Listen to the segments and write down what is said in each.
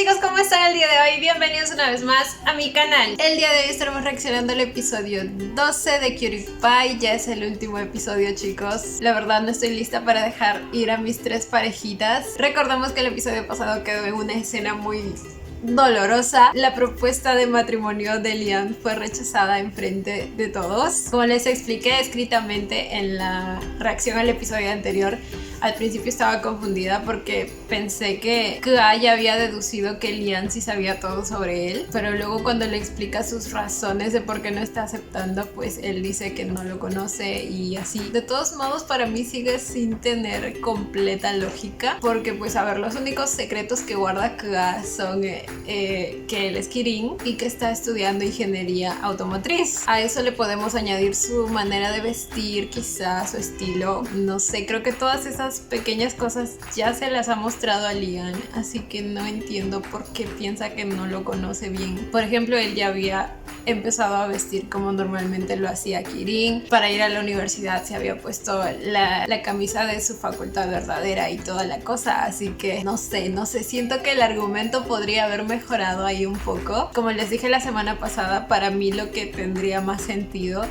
chicos, ¿cómo están el día de hoy? Bienvenidos una vez más a mi canal. El día de hoy estaremos reaccionando al episodio 12 de Cutie Pie. Ya es el último episodio, chicos. La verdad no estoy lista para dejar ir a mis tres parejitas. Recordamos que el episodio pasado quedó en una escena muy dolorosa. La propuesta de matrimonio de Liam fue rechazada en frente de todos. Como les expliqué escritamente en la reacción al episodio anterior, al principio estaba confundida porque pensé que Ka ya había deducido que Liam sí sabía todo sobre él, pero luego cuando le explica sus razones de por qué no está aceptando, pues él dice que no lo conoce y así. De todos modos, para mí sigue sin tener completa lógica, porque pues a ver, los únicos secretos que guarda Ka son que él es Kirin y que está estudiando ingeniería automotriz. A eso le podemos añadir su manera de vestir, quizás su estilo, no sé, creo que todas esas pequeñas cosas ya se las ha mostrado a Liam, así que no entiendo por qué piensa que no lo conoce bien. Por ejemplo, él ya había empezado a vestir como normalmente lo hacía Kirin. Para ir a la universidad se había puesto la camisa de su facultad verdadera y toda la cosa, así que no sé, siento que el argumento podría haber mejorado ahí un poco. Como les dije la semana pasada, para mí lo que tendría más sentido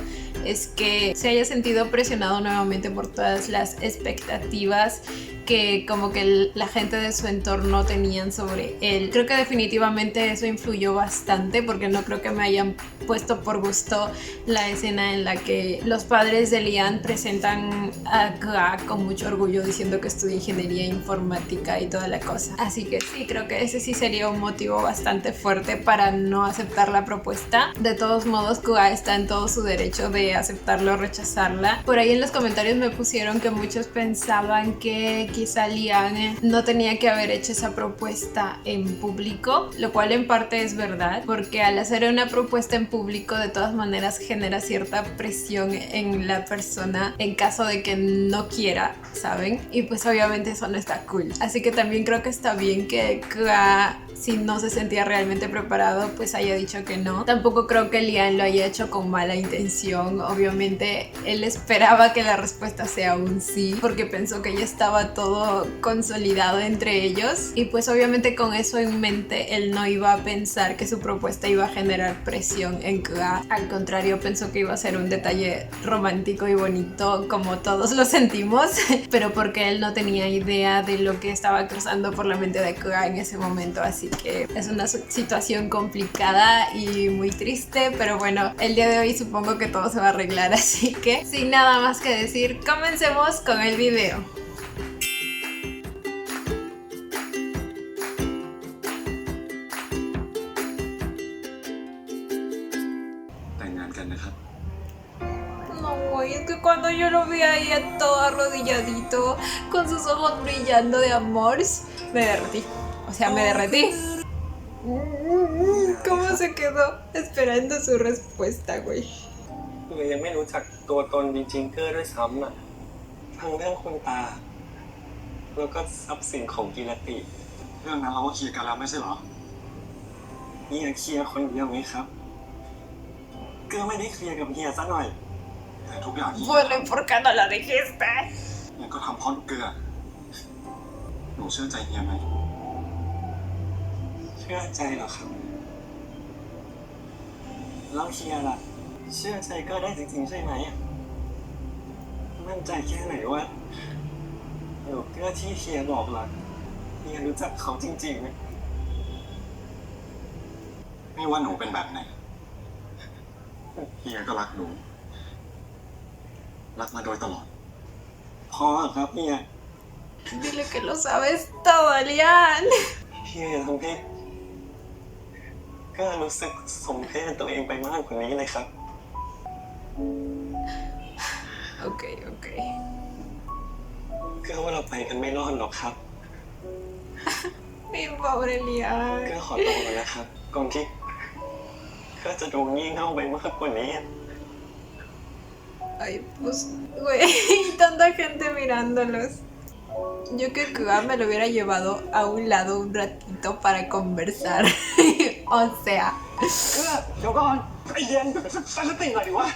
es que se haya sentido presionado nuevamente por todas las expectativas que como que la gente de su entorno tenían sobre él. Creo que definitivamente eso influyó bastante, porque no creo que me hayan puesto por gusto la escena en la que los padres de Liam presentan a Ka con mucho orgullo diciendo que estudia ingeniería informática y toda la cosa. Así que sí, creo que ese sí sería un motivo bastante fuerte para no aceptar la propuesta. De todos modos, Ka está en todo su derecho de aceptarla o rechazarla. Por ahí en los comentarios me pusieron que muchos pensaban que quizá Liam no tenía que haber hecho esa propuesta en público, lo cual en parte es verdad, porque al hacer una propuesta en público de todas maneras genera cierta presión en la persona en caso de que no quiera, ¿saben? Y pues obviamente eso no está cool. Así que también creo que está bien que Ka, si no se sentía realmente preparado, pues haya dicho que no. Tampoco creo que Liam lo haya hecho con mala intención. Obviamente él esperaba que la respuesta sea un sí, porque pensó que ya estaba todo consolidado entre ellos, y pues obviamente con eso en mente él no iba a pensar que su propuesta iba a generar presión en Ka. Al contrario, pensó que iba a ser un detalle romántico y bonito, como todos lo sentimos, pero porque él no tenía idea de lo que estaba cruzando por la mente de Ka en ese momento. Así que es una situación complicada y muy triste, pero bueno, el día de hoy supongo que todo se va a arreglar, así que sin nada más que decir, comencemos con el video. No, es que cuando yo lo vi ahí todo arrodilladito, con sus ojos brillando de amor, me derretí. O sea, me derretí. ¿Cómo se quedó esperando su respuesta, güey? เลยยังไม่รู้จักตัวตนจริงๆเกอร์ด้วยซ้ำอ่ะทั้งเรื่องคุณตาแล้วก็ทรัพย์สินของกิรติเรื่องนั้นเราก็เคลียร์กันแล้วไม่ใช่เหรอเฮียเคลียร์คนเดียวไหมครับเกอร์ไม่ได้เคลียร์กับเฮียซะหน่อยแต่ทุกอย่างที่ Bueno, ¿y por qué no lo dijiste? เฮียก็ทำเพราะเกลือหนูเชื่อใจเฮียไหมเชื่อใจเหรอครับแล้วเฮียล่ะเชื่อใจเกอร์ได้จริงๆใช่ไหมมั่นใจแค่ไหนว่าหนูเกอร์ที่เฮียบอกล่ะเฮียรู้จักเขาจริงๆไหมไม่ว่าหนูเป็นแบบไหนเฮียก็รักหนูรักมาโดยตลอดพอครับเฮีย Dile que lo sabes todo, Liam. เฮียอย่าทำให้ก็รู้สึกสมเพชตัวเองไปมากกว่านี้เลยครับ Ok. ก็ว่าเราไปกันไม่รอดหรอกครับ Mi pobre Liam. ก็ขอโทษนะครับก่อนที่ก็จะดูงี่เง่าไปมากกว่านี้ Ay, pues, güey, tanta gente mirándolos. Yo que Ka me lo hubiera llevado a un lado un ratito para conversar. O sea, เดี๋ยวก่อนใจเย็นตั้งสติหน่อยดิวะ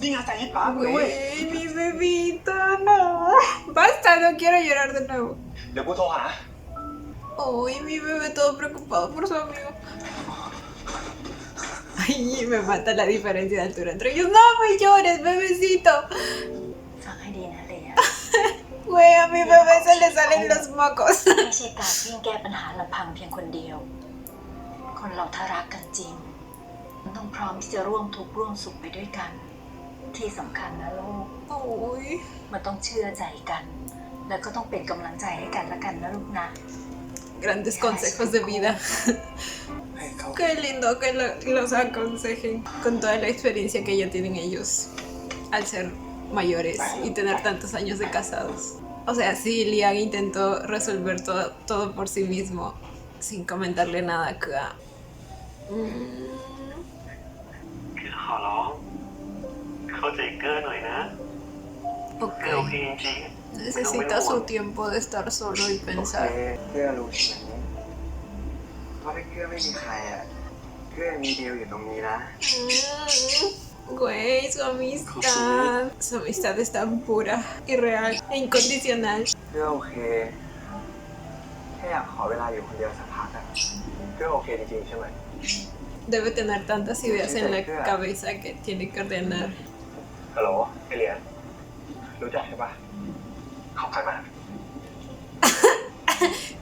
นี่งานแต่งให้ป้ากูเว้ย güey, mi bebito, no. Basta, no quiero llorar de nuevo. เดี๋ยวกูโทรหา Uy, mi bebé todo preocupado por su amigo. Ay, me mata la diferencia de altura entre ellos. No me llores, bebecito. ฟังให้ดีนะเลีย Güey, a mi bebé se le salen los mocos. ไม่ใช่การวิ่งแก้ปัญหาลำพังเพียงคนเดียว คนเราถ้ารักกันจริง มันต้องพร้อมที่จะร่วมทุกข์ร่วมสุขไปด้วยกัน ที่สำคัญนะลูก Uy, มันต้องเชื่อใจกัน แล้วก็ต้องเป็นกำลังใจให้กันและกันนะลูกนะ grandes consejos de vida. ให้เขา Qué lindo que los aconsejen con toda la experiencia que ya tienen ellos al ser mayores y tener tantos años de casados. O sea, sí, Liam intentó resolver todo por sí mismo sin comentarle nada a Kua. คือขอร้องเข้าใจเกอร์หน่อยนะเกอ Ok, ร์โอเคจริง necesita su tiempo de estar solo y โอเค pensar. เกื้อรู้ใช่ไหมว่าถ้าเกื้อไม่มีใครอ่ะเกื้อมีเดียวอยู่ตรงนี้นะ Güey, su amistad es tan pura y real e incondicional. เกื้อโอเคแค่อยากขอเวลาอยู่คนเดียวสักพักอะเกื้อโอเคจริงๆใช่ไหม Debe tener tantas ideas en la cabeza que tiene que ordenar. ฮัลโหลไอเหรียญรู้จักใช่ปะขอบใจมาก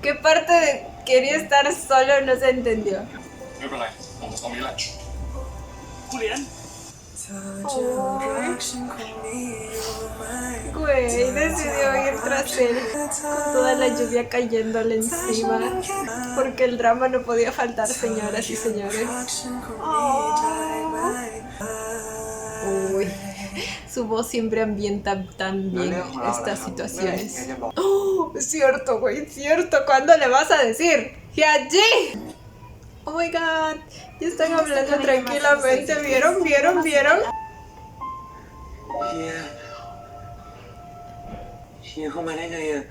¿Qué parte de quería estar solo no se entendió? ไม่เป็นไรผมตรงนี้แหละ ผู้เรียน Güey, decidió ir tras él con toda la lluvia cayéndole encima porque el drama no podía faltar, señoras y señores. Uy, su voz siempre ambienta tan bien estas situaciones. ¡Oh! Es cierto, güey, es cierto. ¿Cuándo le vas a decir? ¡Hyunjin! Oh my god, ya están hablando tranquilamente. ¿Vieron? ¿Vieron? เฮียเข้ามาได้ไงอ่ะ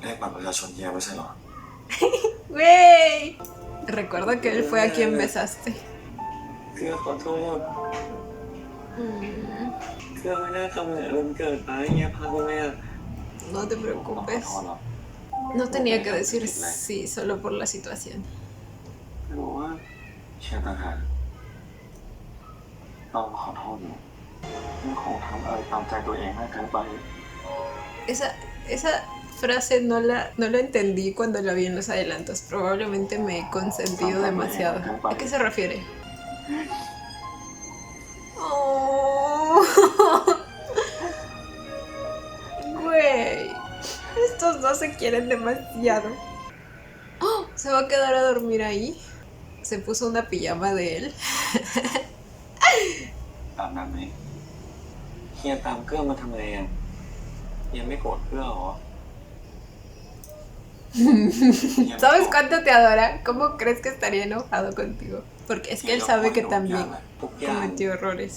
เลขบัตรประชาชนเฮียไม่ใช่เหรอ Güey. Recuerda que él fue a quien besaste. เกื้อขอโทษเกื้อไม่น่าทำเนี่ยมันเกิดไปเฮียพังเลยอ่ะ No te preocupes. No tenía que decir sí solo por la situación. ไม่รู้ว่าเชื่อต่างหากต้องขอโทษหนูมันคงทำอะไรตามใจตัวเองมากเกินไป Esa frase no la entendí cuando la vi en los adelantos. Probablemente me he consentido demasiado. ¿A qué se refiere? Oh. Güey. Estos dos se quieren demasiado. Oh, ¿se va a quedar a dormir ahí? Se puso una pijama de él. ตามนั้นไหมเฮียตามเกื้อมาทำไมอ่ะเฮียไม่โกรธเกื้อหรอ ¿Sabes cuánto te adora? ¿Cómo crees que estaría enojado contigo? Porque es que él sabe que también cometió errores.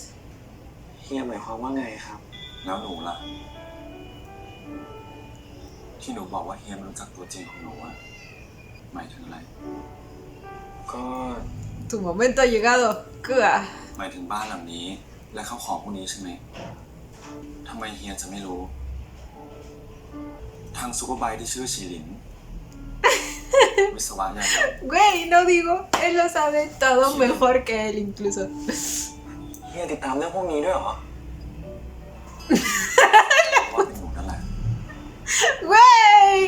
เฮียหมายความว่าไงครับ แล้วหนูล่ะ ที่หนูบอกว่าเฮียไม่รู้จักตัวจริงของหนูอะหมายถึงอะไร ก็ Tu momento ha llegado. Kua. หมายถึงบ้านหลังนี้ และข้าวของพวกนี้ใช่ไหมทำไมเฮียจะไม่รู้ ทางซูเปอร์ไบค์ที่ชื่อชีลิน วิศวะยาน Güey, no digo, él lo sabe todo mejor que él incluso. เฮียติดตามเรื่องพวกนี้ด้วยเหรอ ว่าเป็นหนูนั่นแหละ Güey.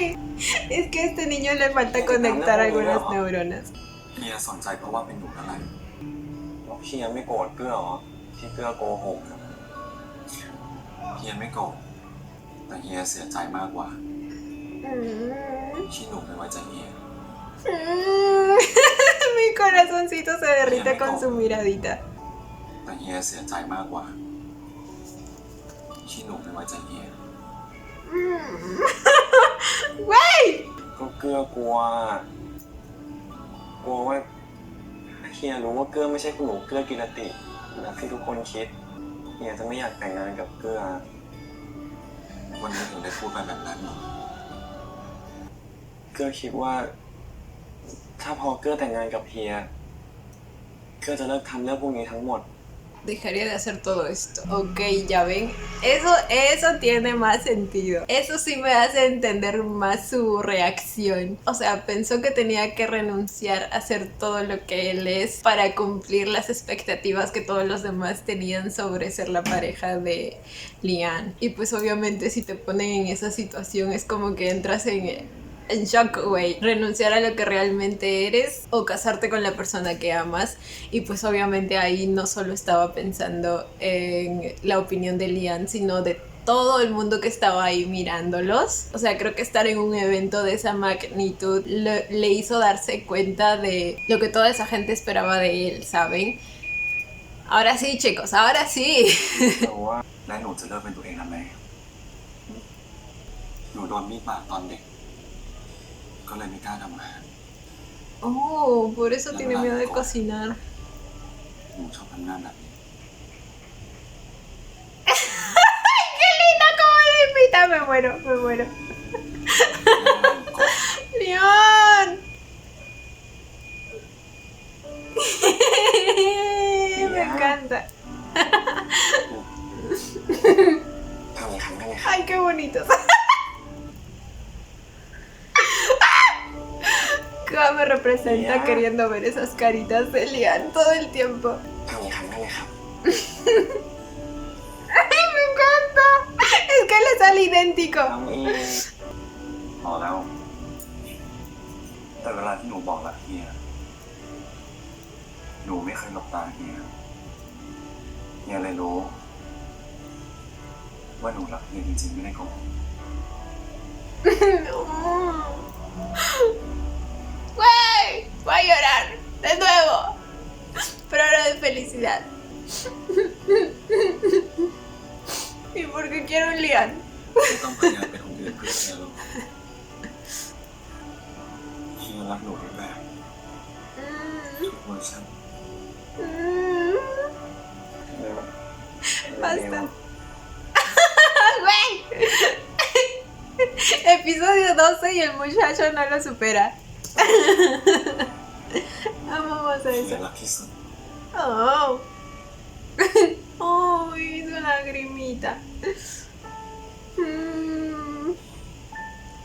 Es que a este niño le falta conectar algunas neuronas. เฮียสนใจเพราะว่าเป็นหนูนั่นแหละ เฮียไม่โกรธเกื้อหรอที่เกื้อโกหกอะ เฮียไม่โกรธแต่เฮียเสียใจมากกว่า ที่หนูไม่ไว้ใจเฮีย Mi corazoncito se derrite con su miradita. แต่เฮียเสียใจมากกว่า ที่หนูไม่ไว้ใจเฮีย Güey. ก็เกื้อกลัวว่าเฮียรู้ว่าเกื้อไม่ใช่คุณหนูเกื้อกิรติแบบที่ทุกคนคิดเฮียจะไม่อยากแต่งงานกับเกื้อ วันนี้ถึงได้พูดไปแบบนั้นเหรอ เกื้อคิดว่า ถ้าพอเกื้อแต่งงานกับเฮียเกื้อจะเลิกทำเรื่องพวกนี้ทั้งหมด dejaría de hacer todo esto. Ok, ya ven, eso tiene más sentido. Eso sí me hace entender más su reacción. O sea, pensó que tenía que renunciar a hacer todo lo que él es para cumplir las expectativas que todos los demás tenían sobre ser la pareja de Lian. Y pues obviamente si te ponen en esa situación es como que entras en shock, güey. Renunciar a lo que realmente eres o casarte con la persona que amas. Y pues obviamente ahí no solo estaba pensando en la opinión de Lian, sino de todo el mundo que estaba ahí mirándolos. O sea, creo que estar en un evento de esa magnitud le hizo darse cuenta de lo que toda esa gente esperaba de él, ¿saben? Ahora sí, chicos, ahora sí. แต่ว่าและหนูจะเลิกเป็นตัวเองทำไมหนูโดนมีดบาดตอนเด็กก็เลยไม่กล้าทำอาหาร Oh, por eso tiene miedo de cocinar. หนูชอบทำงานแบบนี้ ¡Qué linda como le invita! Me muero, me muero. แล้วมันก็ ¡León! Me encanta. ทำอีกครั้งได้ไหมครับ Ay, qué bonitos. Cómo me representa queriendo ver esas caritas de Lian todo el tiempo. ทำอีกครั้งได้ไหมครับ ¡Ay, me encanta! Es que le sale idéntico. ทำอีก พอแล้ว แต่เวลาที่หนูบอกรักเฮียหนูไม่เคยหลบตาเฮียเลยรู้ว่าหนูรักเฮียจริงๆไม่ได้โกหก ¡Güey! Voy a llorar de nuevo. Pero ahora de felicidad. ¿Y por qué quiero un Lian? ไม่ต้องพยายามเป็นคนอื่นเพื่อเฮียหรอกเฮียรักหนูทุกแบบทุกเวอร์ชัน Basta. ¡Güey! Episodio 12 y el muchacho no lo supera. Amamos a เฮีย eso. รักที่สุด Oh. Oh, su lagrimita.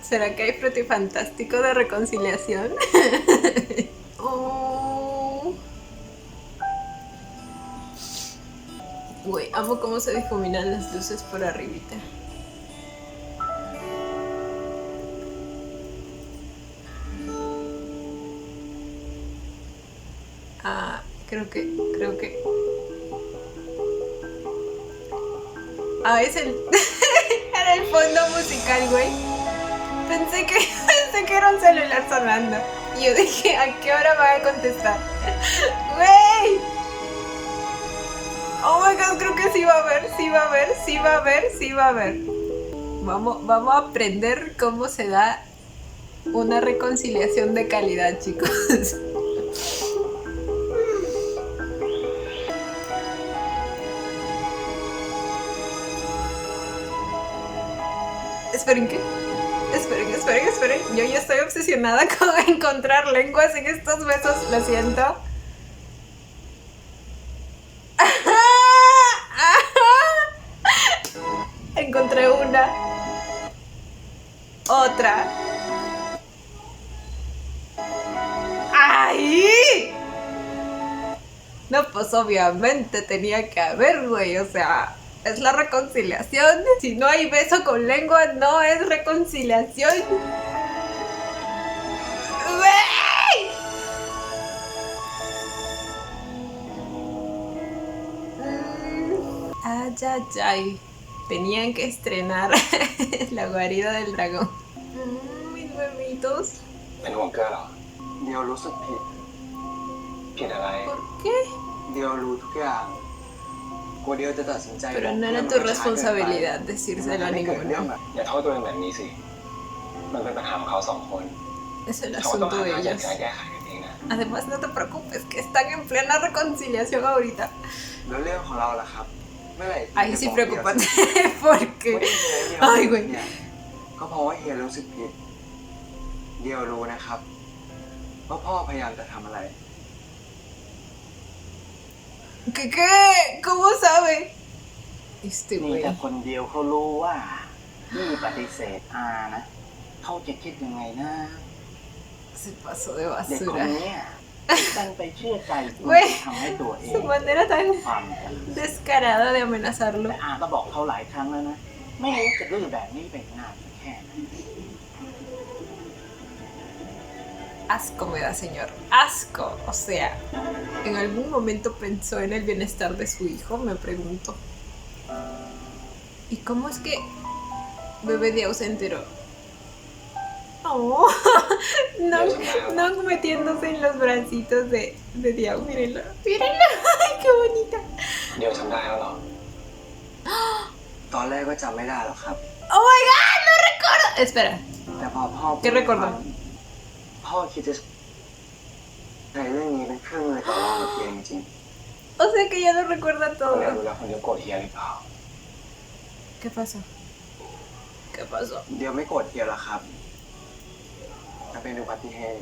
¿Será que hay frutifantástico de reconciliación? Oh. Güey, amo cómo se difuminan las luces por arribita. Ah, creo que. Ah, es el. Era el fondo musical, güey. Pensé que era un celular sonando. Y yo dije, ¿a qué hora va a contestar? ¡Güey! Oh my god, creo que sí va a haber. Vamos a aprender cómo se da una reconciliación de calidad, chicos. Esperen, ¿qué? Esperen. Yo ya estoy obsesionada con encontrar lenguas en estos besos, lo siento. Encontré una. Otra. ¡Ay! No, pues obviamente tenía que haber, güey, o sea... Es la reconciliación. Si no hay beso con lengua, no es reconciliación. ¡Wey! Ay, ay, ay. Tenían que estrenar la guarida del dragón. Mis bebitos. เป็นห่วงเกอร์เหรอ เดียวรู้สึกผิด ผิดอะไร ¿Por qué? เดียวรู้ทุกอย่าง กลัวเดียวจะตัดสินใจ Pero no era tu responsabilidad decírselo a ninguno. อย่าโทษตัวเองแบบนี้สิ มันเป็นปัญหาของเขาสองคน Es el เขาต้อง asunto หา de ทาง ellos. แก้ไขกันเองนะ Además, no te preocupes, que están en plena reconciliación ahorita. แล้วเรื่องของเราล่ะครับ เมื่อไหร่ Ahí sí, preocúpate, porque... ไอ้ Ay, güey. ก็เพราะว่าเฮียรู้สึกผิด เดียวรู้นะครับว่าพ่อพยายามจะทำอะไร ¿Qué? ¿Cómo sabe? Este มี güey. แต่คนเดียวเขารู้ว่านี่ปฏิเสธอานะเขาจะคิดยังไงนะ Se pasó de เด็กคน basura. เนี้ยดันไปเชื่อใจคุณ เว้ย ทำให้ตัวเอง Su manera tan ความจำ descarada de amenazarlo. แต่อาก็บอกเขาหลายครั้งแล้วนะ ไม่รู้จะดื้อแบบนี้เป็นนานแค่ไหน Asco me da, señor. Asco. O sea, ¿en algún momento pensó en el bienestar de su hijo? Me pregunto. ¿Y cómo es que Bebé Diao se enteró? Oh, no metiéndose en los bracitos de Diao. Mírenlo. Mírenlo. Ay, qué bonita. เดี๋ยวจำได้แล้วเหรอ ตอนแรกก็จำไม่ได้หรอกครับ Oh my god, no recuerdo. Espera. แต่พอพ่อ ¿Qué recordó? พ่อคิดจะใช้เรื่องนี้เป็นเครื่องมือต่อรองกับเพียงจริง O sea que ya no recuerda คนเดียว todo. รู้แล้วคนเดียวโกรธเฮียหรือเปล่า ¿Qué pasó? ¿Qué pasó? เดี๋ยวไม่โกรธเทียหรอกครับมันเป็นอุบัติเหตุ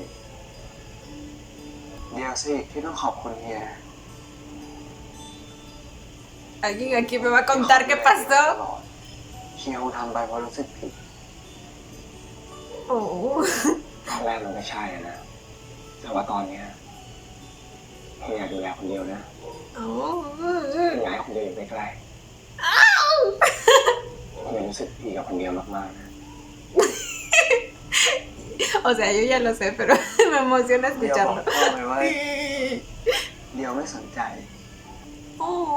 เดี๋ยวสิที่ต้องขอบคุณเฮีย ¿Alguien aquí me va a contar qué pasó? เฮียคงทำไปเพราะรู้สึกผิด Oh. ตอนแรกมันก็ใช่นะ แต่ว่าตอนเนี้ยเฮียดูแลคนเดียวนะ Oh. อยากให้คนเดียวอยู่ใกล้ๆเฮียรู้สึกดีกับคนเดียวมากๆนะ O sea, yo ya lo sé, pero me emociona เดี๋ยวบอก escucharlo. พ่อเลยว่าเดี๋ยวไม่สนใจ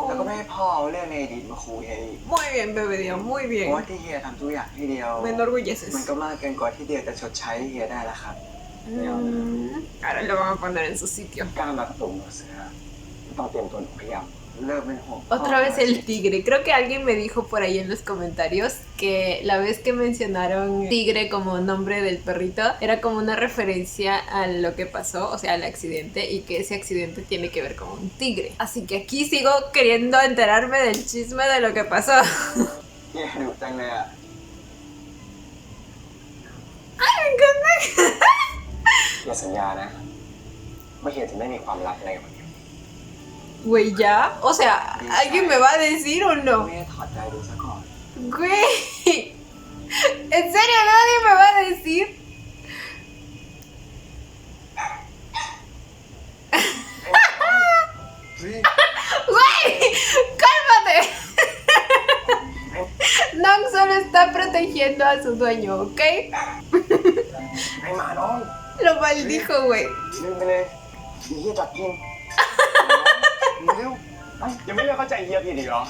แล้วก็ Oh. ไม่ให้พ่อเอาเรื่องในอดีตมาคุยเฮียอีก Muy bien, bebé Dios, muy เพราะว่า bien. ที่เฮียทำทุกอย่างให้เดียว Me enorgulleces. มันก็มากเกินกว่าที่เดียวจะชดใช้ให้เฮียได้แล้วครับ Ahora lo van a poner en su sitio. กล้ามากับผมเสือต้องเตรียมตัวหนูพยายาม เลิกเป็นห่วง Otra vez el tigre. Creo que alguien me dijo por ahí en los comentarios que la vez que mencionaron tigre como nombre del perrito era como una referencia a lo que pasó, o sea, al accidente, y que ese accidente tiene que ver con un tigre. Así que aquí sigo queriendo enterarme del chisme de lo que pasó. เฮียดุจังเลยอ่ะ ¡Ay, me encanta! อย่าสัญญานะว่าเฮียจะไม่มีความลับอะไรกับมัน Güey, ¿ya? O sea, ¿alguien me va a decir o ไม่ no? ได้ถอดใจดูซะก่อน Güey. ¿En serio nadie me va a decir? ¡Güey! ¡Cálmate! Nong solo está protegiendo a su dueño, ¿ok? ไอ้หมาน้อง Lo maldijo, güey. ลืมไปเลยเฮียจับกินเร็ว ยังไม่ได้เข้าใจเฮียผิดอีกเหรอ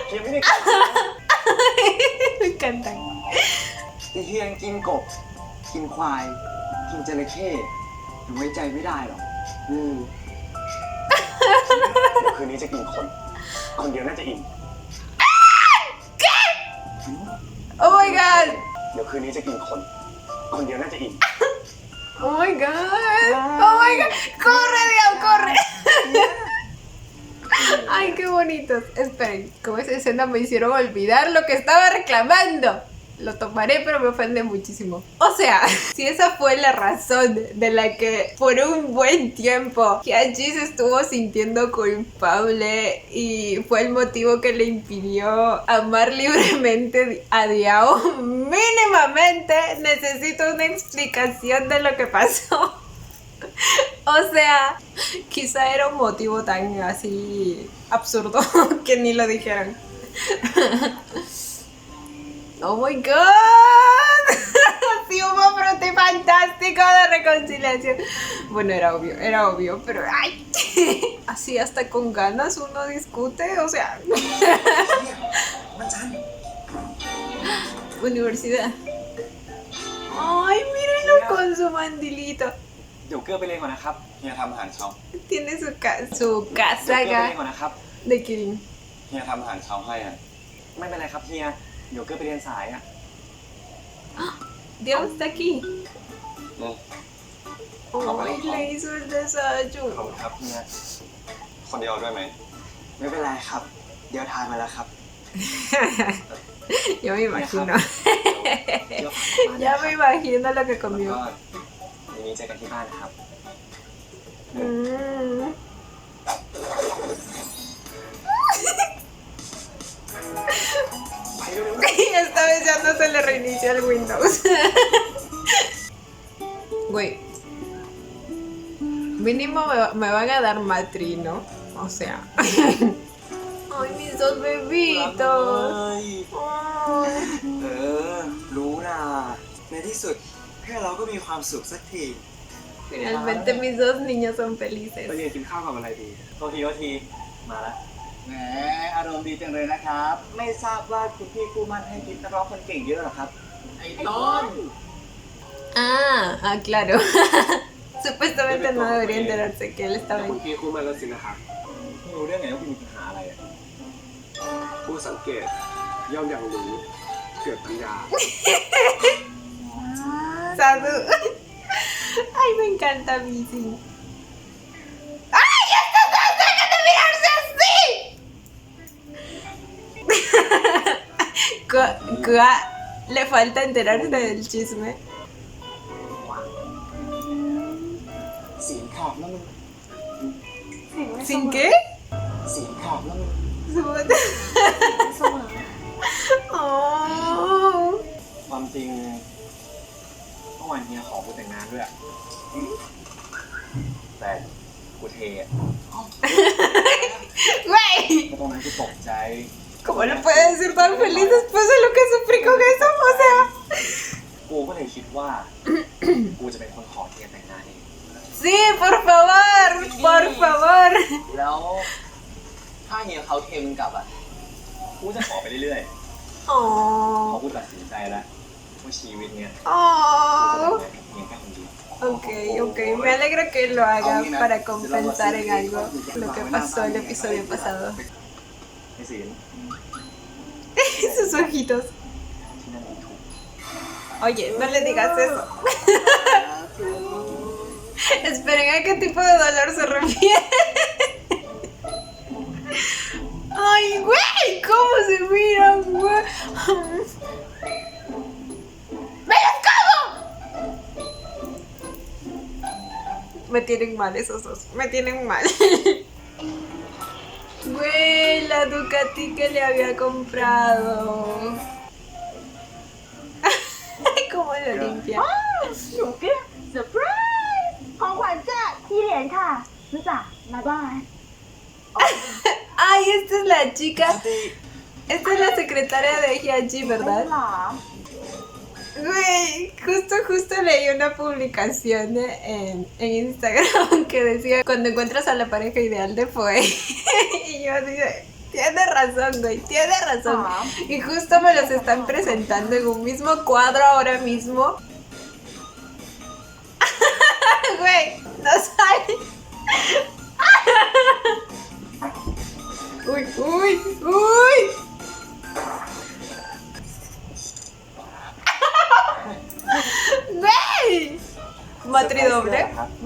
เฮียไม่ได้กิน Me encanta. เฮียกินกบ กินควาย กินจระเข้ยังไว้ใจไม่ได้หรอก เดี๋ยวคืนนี้จะกินคนเดียวน่าจะอิ่ม Oh my god. เดี๋ยวคืนนี้จะกินคนเดียวน่าจะอิ่ม Oh my god. Oh my god. Corre, Dios, corre. Ay, qué bonitos. Esperen, como esa escena me hicieron olvidar lo que estaba reclamando. Lo tomaré, pero me ofende muchísimo. O sea, si esa fue la razón de la que por un buen tiempo Hyunjin se estuvo sintiendo culpable y fue el motivo que le impidió amar libremente a Diao, mínimamente necesito una explicación de lo que pasó. O sea, quizá era un motivo tan así absurdo que ni lo dijeron. ¡Oh my god! Sí, hubo un brote fantástico de reconciliación. Bueno, era obvio, pero ¡ay! Así hasta con ganas uno discute, o sea. Universidad. ¡Ay, mírenlo con su mandilito! เดี๋ยวเกลือไปเรียนก่อนนะครับ เฮียทำอาหารเช้า Tiene su เดี๋ยวเกลือไปเรียน casaca ก่อนนะครับ de Kirin. เฮียทำอาหารเช้าให้อ่ะ ไม่เป็นไรครับเฮีย เดี๋ยวเกลือไปเรียนสายอ่ะ Dios está aquí. อืม ¡Ay, le hizo el ขอบ desayuno! คุณครับเฮีย คนเดียวด้วยไหม ไม่เป็นไรครับ เดี๋ยวทานมาแล้วครับ Yo me imagino. เดี๋ยว Ya me imagino lo que แล้ว comió. ก็วันนี้เจอกันที่บ้านนะครับ Mm. esta vez ya no se le reinicia el Windows. Güey. Mínimo me van a dar matri, ¿no? O sea. Ay, mis dos bebitos. Ay. รู้นะในที่สุดเพื่อนเราก็มีความสุขสักที Finalmente mis dos niños son felices. ไปเรียนกินข้าวกับอะไรดีโทษทีมาละ แหมอารมณ์ดีจังเลยนะครับ ไม่ทราบว่าคุณพี่กู้มั่นให้กิฟต์นักร้องคนเก่งเยอะหรอครับ ไอ้ต้น Claro. Supuestamente no debería enterarse que él estaba คุณ ahí. พี่คู่มันแล้วสินะครับไม่รู้ได้ไงว่าคุณมีปัญหาอะไรอ่ะผู้สังเกตย่อมยังรู้เกิดปัญญา Sadu. Ay, me encanta a mí, sí. ¡Ay, estos dos dejan de mirarse así! Le falta enterarse del chisme. เสียงขาดแล้วมึง ¿Sin qué? เสียงขาดแล้วมึง Oh. ความจริงเมื่อวานเฮียขอกูแต่งงานด้วยอะแต่กูเทอะ Güey. ก็ตอนนั้นกูตกใจ ¿Cómo le puedes decir tan feliz después de lo que sufrí con eso? O sea. กูก็เลยคิดว่า กูจะเป็นคนขอเฮียแต่งงานเอง Sí, por favor, por favor. แล้วถ้าเฮียเขาเทมึงกลับอ่ะ กูจะขอไปเรื่อยๆ Oh. เพราะกูตัดสินใจแล้วว่าชีวิตเนี้ยกูจะ Oh. แต่งงานกับเฮียแค่คนเดียว Ok. Me alegra que lo haga para compensar en algo lo que pasó el episodio pasado. ไอ้ศีล Sus ojitos. ที่นั่นมีทุกข์ Oye, no le digas eso. Esperen, ¿a qué tipo de dolor se refiere? Ay, güey, ¿cómo se miran, güey? ¡Me los como! Me tienen mal esos dos, me tienen mal. Güey, la Ducati que le había comprado. ¿Cómo lo limpia? หนูเกลี้ยงเซอร์ไพรส์ของขวัญจากพี่เหรียญค่ะรู้จักบ๊ายบาย Ay, esta es la chica. Esta es la secretaria de Hyaji, ไม่ ¿verdad? หรอ Güey, justo leí una publicación en Instagram que decía cuando encuentras a la pareja ideal de Poe. Y yo dije, tiene razón, güey, tiene razón. Y justo me los están presentando en un mismo cuadro ahora mismo. Güey, no sale. Uy. ¡Güey!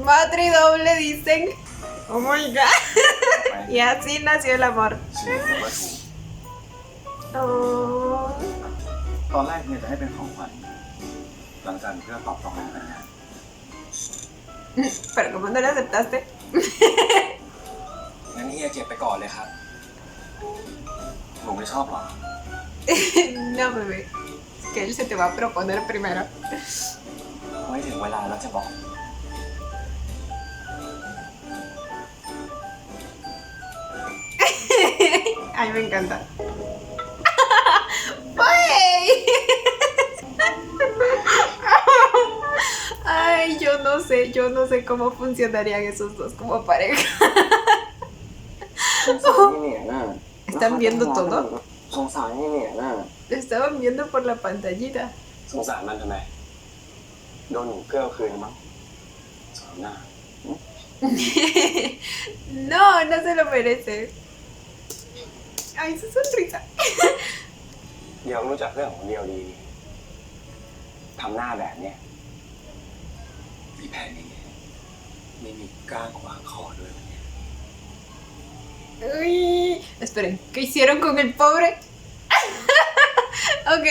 Matridoble dicen. Oh my god. Y así nació el amor. ชีวิตผมว่าถูก Oh. ตอนแรกเนี่ยจะให้เป็นของขวัญหลังจากเพื่อตอบรองการแต่งงาน Pero como no lo aceptaste. งั้นเฮียเก็บไปก่อนเลยครับ หนูไม่ชอบหรอ No, bebé. Es que él se te va a proponer primero. ไว้ถึงเวลาแล้วจะบอก Ay, me encanta. ¡Ay! Ay, yo no sé cómo funcionarían esos dos como pareja. สงสารนี่เนี่ยน่ะ ¿Están viendo todo? สงสารนี่เนี่ยน่ะ Lo estaban viendo por la pantallita. สงสารมันทำไม โดนหนูเกลี้ยวคืนมั้งสอนหน้า No, no se lo merece. Ay, su sonrisa. เดี๋ยวรู้จักเรื่องของเดียวดีทำหน้าแบบเนี้ยมีแผนยังไงไม่มีก้างขวางคอด้วยวะเนี่ย Uy, esperen, ¿qué hicieron con el pobre? Ok.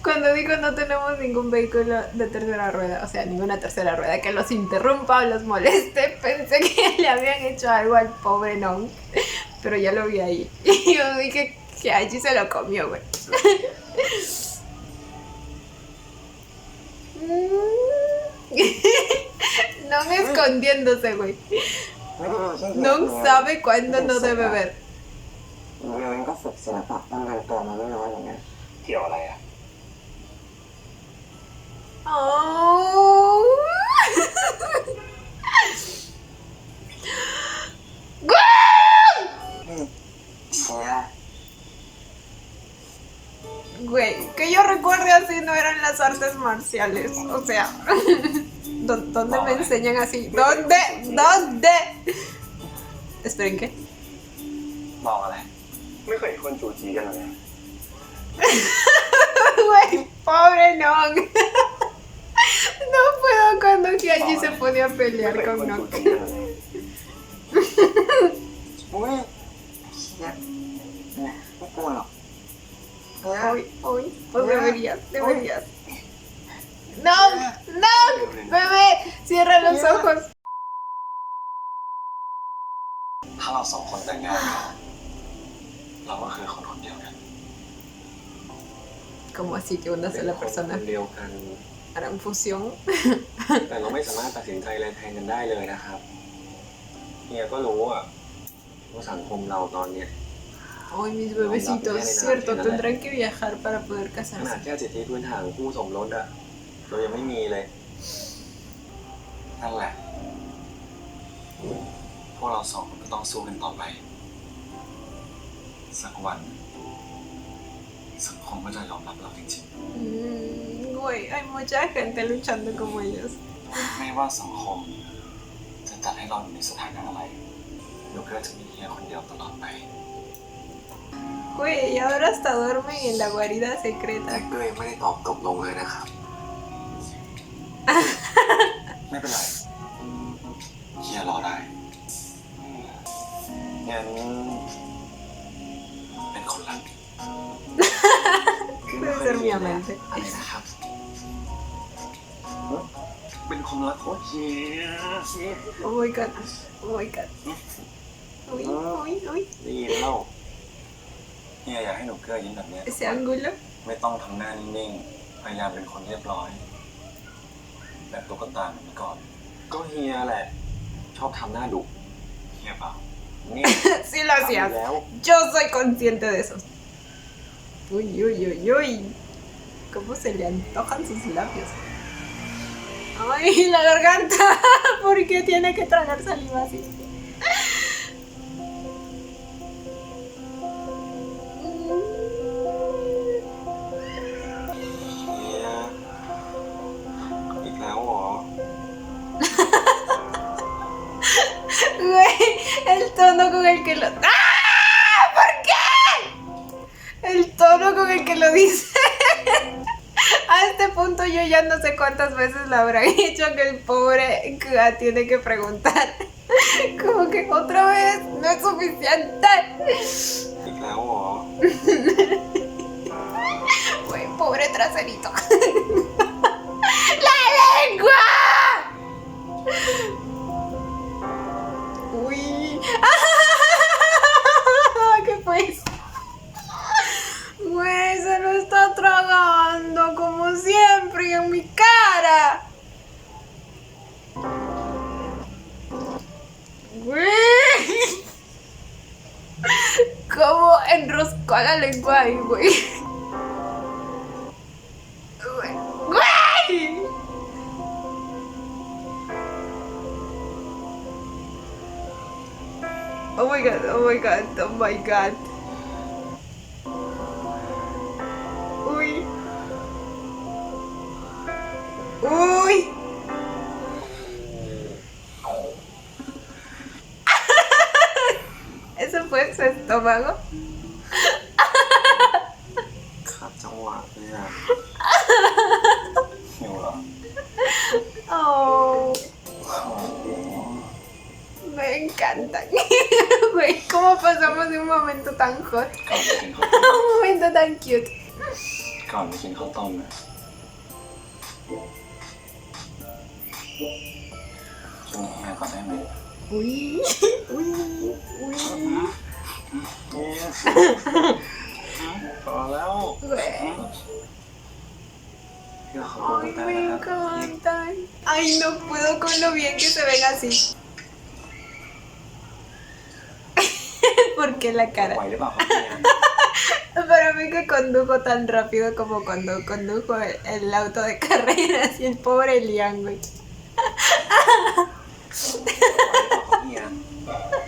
Cuando digo no tenemos ningún vehículo de tercera rueda, o sea, ninguna tercera rueda que los interrumpa o los moleste, pensé que le habían hecho algo al pobre Non, pero ya lo vi ahí. Y yo dije que allí se lo comió, güey. No escondiéndose, güey. ไม่ได้เราใช่ No sabe cuándo no debe ver. เรียวเองก็ฝึกศิลปะป้องกันตัวมาไม่น้อยเหมือนกัน เกี่ยวอะไรอ่ะ Oh. ¡Tia! Güey, que yo recuerde así no eran las artes marciales. O sea, ¿dónde me enseñan así? ¿Dónde? Esperen, ¿qué? บอกอะไร ไม่เคยเห็นคนจูจีกันเลย Güey, pobre Nong. No puedo cuando Hyunji se pone a ไม่ pelear เคยเห็น con คนจู Nong. จีกันเลย อุ้ยเชี่ยเนี่ยไม่กลัวหรอก Hoy, pues deberías. No, bebé, cierra los ojos. ถ้าเราสองคนแต่งงานกันเราก็คือคนคนเดียวกัน Como así que una เป็น sola คน persona เดียวกัน harán fusión. แต่เราไม่สามารถตัดสินใจอะไรแทนกันได้เลยนะครับเฮียก็รู้อ่ะว่าสังคมเราตอนเนี้ย Ay, mis bebecitos, cierto, tendrán que viajar para poder ขนาด casarse. แค่สิทธิพื้นฐานของคู่สมรสอ่ะเรายังไม่มีเลย นั่นแหละ พวกเราสองคนก็ต้องสู้กันต่อไป สักวันสังคมก็จะยอมรับเราจริง Güey, hay mucha gente luchando como ellos. ๆ ไม่ว่าสังคมจะจัดให้เราอยู่ในสถานะอะไรหนูก็จะมีเฮียคนเดียวตลอดไป Güey, y ahora hasta duermen en la guarida แต่ secreta. ก็ยังไม่ได้ตอบตกลงเลยนะครับ ไม่เป็นไรเฮียรอได้ งั้น เป็นคนรัก Puede ser mi amante. อะไรนะครับ เป็นคนรักของเฮีย Oh my god. Oh my god. Uy, uy, uy. ได้ยินเล่า เฮียอยากให้หนูเกลือยิ้มแบบเนี้ย Ese ángulo. ไม่ต้องทำหน้านิ่งๆ พยายามเป็นคนเรียบร้อย แบบตุ๊กตาเหมือนเมื่อก่อน ก็เฮียแหละ ชอบทำหน้าดุ เฮียเปล่า นี่ Sí lo ทำ hacías. แล้ว Yo soy consciente de eso. Uy, uy, uy, uy. ¿Cómo se le antojan sus labios? Ay, la garganta. ¿Por qué tiene que tragar saliva así? Güey, el tono con el que lo... ¡Ah! ¿Por qué? El tono con el que lo dice. A este punto yo ya no sé cuántas veces lo habrán hecho que el pobre Kua tiene que preguntar. Como que otra vez no es suficiente. Güey, pobre traserito. ¡La lengua! Uy. ¿Qué fue eso? Güey, se lo está tragando como siempre y en mi cara. Güey. ¿Cómo enroscó a la lengua ahí, güey? Güey. Oh my god, oh my god, oh my god. Uy. Uy. ¿Eso fue su estómago? ขัดจังหวะเลยอ่ะ หิวเหรอ Oh, me encantan. Güey, ¿cómo pasamos de un momento tan hot ก่อนไปกินข้าวต้ม a un momento tan cute? ก่อนไปกินข้าวต้มนะกินเฮียก่อนได้ไหม Uy, uy, uy. พอแล้ว Güey. เพื่อขอบคุณ Ay, ตา me นะครับ encantan. Ay, no puedo con lo bien que se ven así. ¿Por qué la ไหว cara? หรือเปล่าครับเนี่ย Para mí que condujo tan rápido como cuando condujo el auto de carreras y el pobre Liam, güey. ไหวหรือเปล่าครับ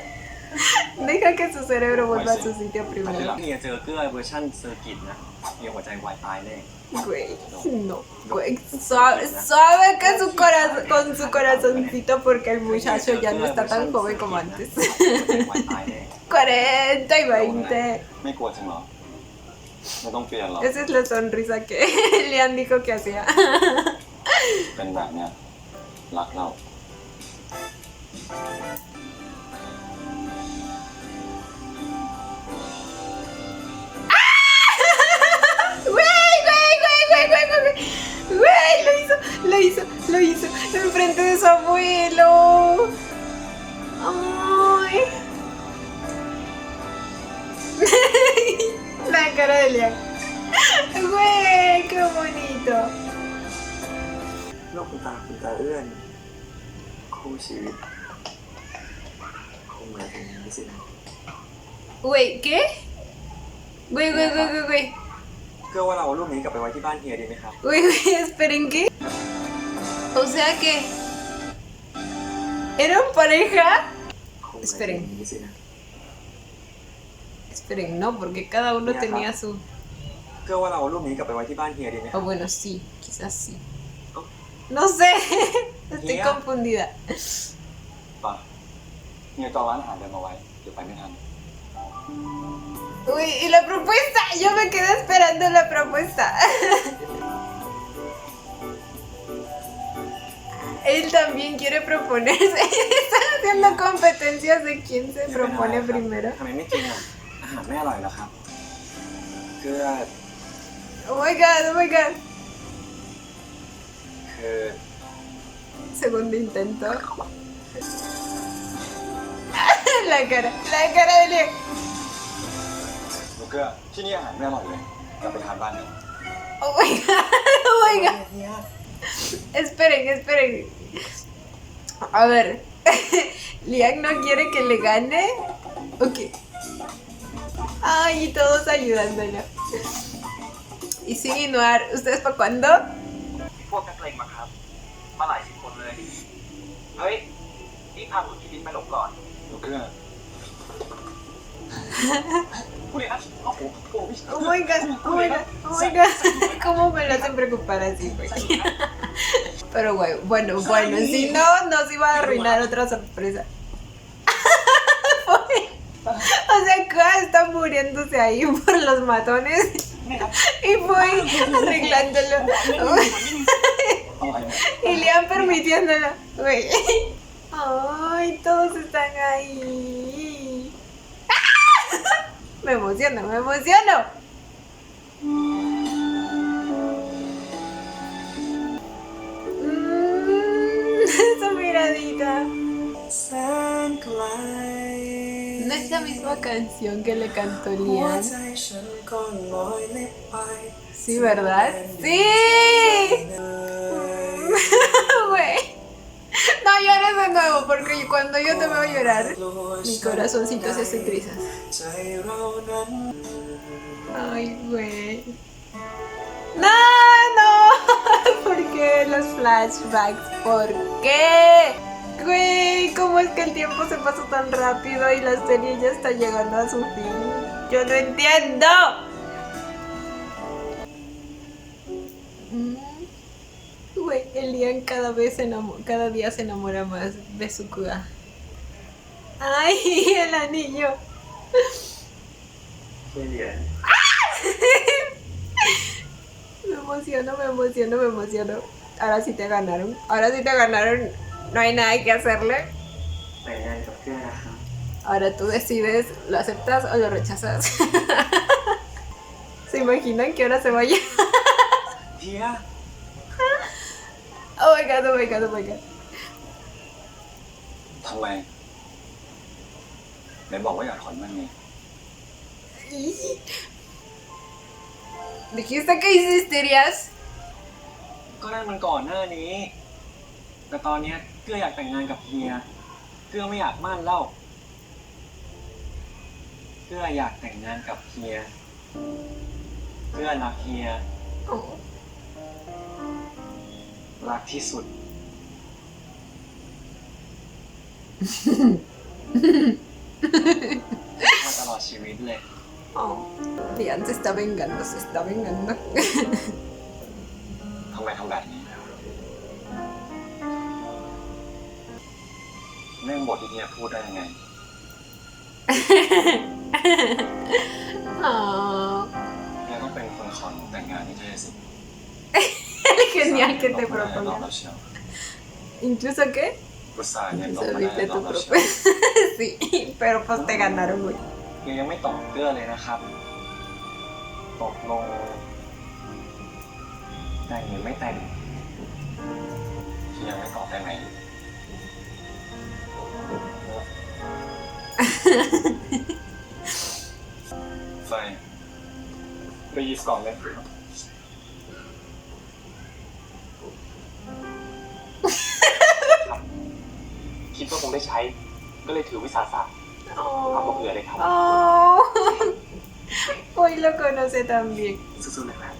เนี่ย Deja que su cerebro vuelva a su sitio ที primero. หลังเนี่ยเจอเกลือเวอร์ชันเซอร์กิตนะเฮียหัวใจวายตายแน่ Güey, no, güey. Suave, suave que su corazón, con su corazoncito porque el muchacho ya no está tan joven como antes. วายตายแน่ 40 y 20. ไม่กลัวจริงเหรอ ไม่ต้องเปลี่ยนหรอก Esa es la sonrisa que Liam dijo que hacía. เป็นแบบเนี้ยรักเรา Güey, lo hizo enfrente de su abuelo. Ay. La cara de Liam. Güey, qué bonito. โลกคุณตาเอื้อนคู่ชีวิตคงเหมือนเป็นนี้สินะ Güey, ¿qué? Güey. เพื่อว่าเราเอารูปนี้กลับไปไว้ที่บ้านเฮียดีไหมครับ Güey, esperen, ¿qué? O sea que... ¿Eran pareja? คงเหมือนเป็นนี้สินะ Esperen, no, porque cada uno tenía su... เพื่อว่าเราเอารูปนี้กลับไปไว้ที่บ้านเฮียดีไหมครั Oh, บ bueno, sí, quizás sí. No sé, estoy Mira. confundida. ป่ะเนี่ยจองร้านอาหารเดินมาไว้ เดี๋ยวไปไม่ทัน Uy, y la propuesta, yo me quedé esperando la propuesta. Él también quiere proponerse. Están haciendo competencias de quién se propone primero. ทำไมไม่กินอ่ะอาหารไม่อร่อยเหรอครับเกลือ Oh my god, oh my god. คือ Segundo intento. La cara de Leo. ลูกเกลือที่นี่อาหารไม่อร่อยเลย กลับไปทานบ้านเถอะ Oh my god, oh my god. Esperen. A ver, Liam no quiere que le gane. Ok. Ay, y todos ayudándolo. Y sin innovar, ¿ustedes para cuándo? พวกนักเลงมาครับ มาหลายสิบคนเลย เฮ้ย นี่พาผมที่ดินไปหลบก่อน ลูกเกลือ ผู้เรียนโอ้โหโอ้โห Oh my god, oh my god, oh my god. ¿Cómo me lo hacen preocupar así, güey? Pero güey, bueno, si no, nos iba a arruinar otra sorpresa. O sea, Koa está muriéndose ahí por los matones y voy arreglándolo. อะไรเนี่ย Y Liam permitiéndolo. Güey. Ay, todos están ahí. ¡Ah! Me emociono. Esa miradita. No es la misma canción que le cantó Liam. Sí, ¿verdad? ¡Sí! Güey. No llores de nuevo, porque cuando yo te veo llorar, mi corazoncito se hace trizas. Ay, güey. No. ¿Por qué los flashbacks? ¿Por qué? Güey, ¿cómo es que el tiempo se pasa tan rápido y la serie ya está llegando a su fin? Yo no entiendo. Güey, el Liam cada día se enamora más de su Koa. Ay, el anillo. ช่วยเหลือ Me emociono. Ahora sí te ganaron. No hay nada que hacerle. แต่งงานกับเกลือนะครับ Ahora tú decides, ¿lo aceptas o lo rechazas? ¿Se imaginan que ahora se vaya? เฮีย Oh my god. ทำไมไหนบอกว่าอยากถอนมันไง Dijiste que insistirías. ก็นั่นมันก่อนหน้านี้ แต่ตอนเนี้ยเกื้ออยากแต่งงานกับเฮีย เกื้อไม่อยากมั่นเล่า เกื้ออยากแต่งงานกับเฮีย เกื้อรักเฮีย รักที่สุด มาตลอดชีวิตเลย Oh, Lian se está vengando, se está vengando. ทำไมทำแบบนี้เรื่องบทที่เฮียพูดได้ยังไง Oh, เฮียต้องเป็นคนขอหนูแต่งงานนี่เท่สิ el genial que te รอบ proponga. เราเชียว ¿Incluso qué? กุศลเนี่ยลง Se มาได้ viste รอ tu บเราเชียว propio. Sí, pero pues te ganaron, güey. ยังไม่ตอบเกื้อเลยนะครับ ตกลงแต่งหรือไม่แต่ง เฮียไม่ตอบได้ไหม ไฟไปหยิบกล่องเลย คิดว่าคงได้ใช้ ก็เลยถือวิสาสะทำมาเผื่อเลยครับ Oh, hoy lo conoce también. สู้ๆนะครับ